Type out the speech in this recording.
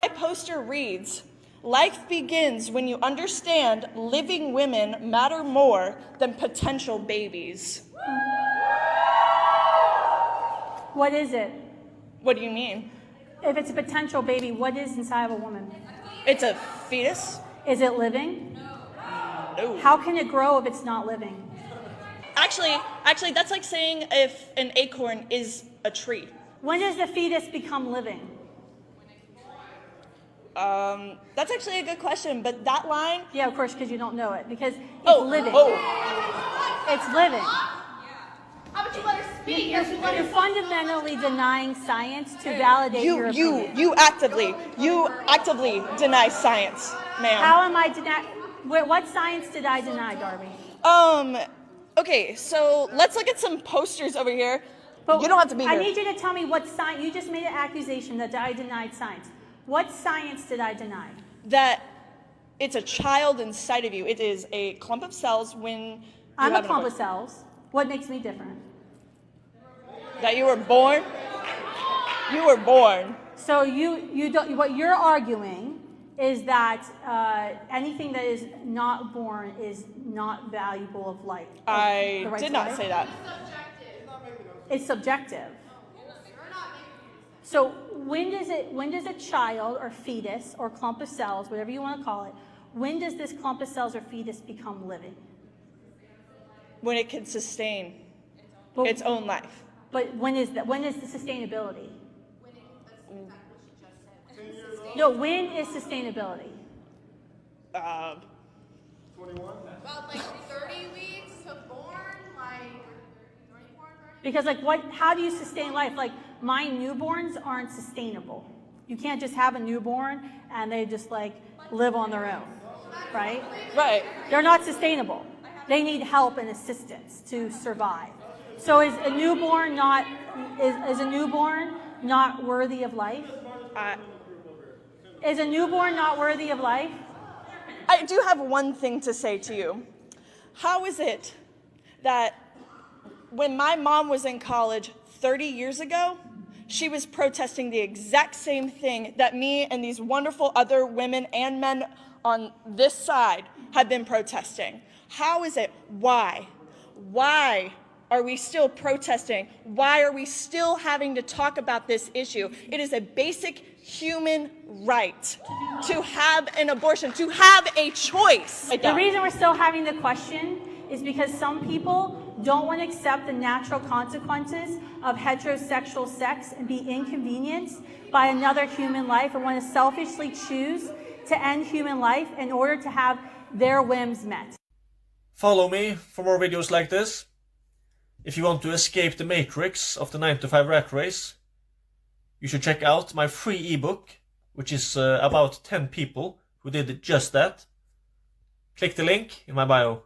poster reads, "Life begins when you understand living women matter more than potential babies." What is it? What do you mean? If it's a potential baby, what is inside of a woman? It's a fetus? Is it living? No. How can it grow if it's not living? Actually, that's like saying if an acorn is a tree. When does the fetus become living? That's actually a good question, but that line... Yeah, of course, because you don't know it. Because it's living. It's living. How about you let her speak? You're fundamentally denying science to validate your opinion. You actively deny science, ma'am. How am I denying? What science did I deny, Darby? Okay, so let's look at some posters over here. But you don't have to be here. I need you to tell me what science. You just made an accusation that I denied science. What science did I deny? That it's a child inside of you. It is a clump of cells when I'm a clump of cells. What makes me different? That you were born? You were born. So you don't. What you're arguing is that anything that is not born is not valuable of life. I did not say that. It's subjective. So when does a child or fetus or clump of cells, whatever you want to call it, when does this clump of cells or fetus become living? When it can sustain its own life. But when is that? When is the sustainability? No, when is sustainability? 21. About like 30 weeks to born, like 24, 30. Because like how do you sustain life? Like my newborns aren't sustainable. You can't just have a newborn and they just like live on their own, right? Right. They're not sustainable. They need help and assistance to survive. So is a newborn not worthy of life? Is a newborn not worthy of life? I do have one thing to say to you. How is it that when my mom was in college 30 years ago, she was protesting the exact same thing that me and these wonderful other women and men on this side have been protesting? How is it? Why? Why are we still protesting? Why are we still having to talk about this issue? It is a basic human right to have an abortion, to have a choice. The reason we're still having the question is because some people don't want to accept the natural consequences of heterosexual sex and be inconvenienced by another human life and want to selfishly choose to end human life in order to have their whims met. Follow me for more videos like this. If you want to escape the matrix of the 9 to 5 rat race, you should check out my free ebook, which is about 10 people who did just that. Click the link in my bio.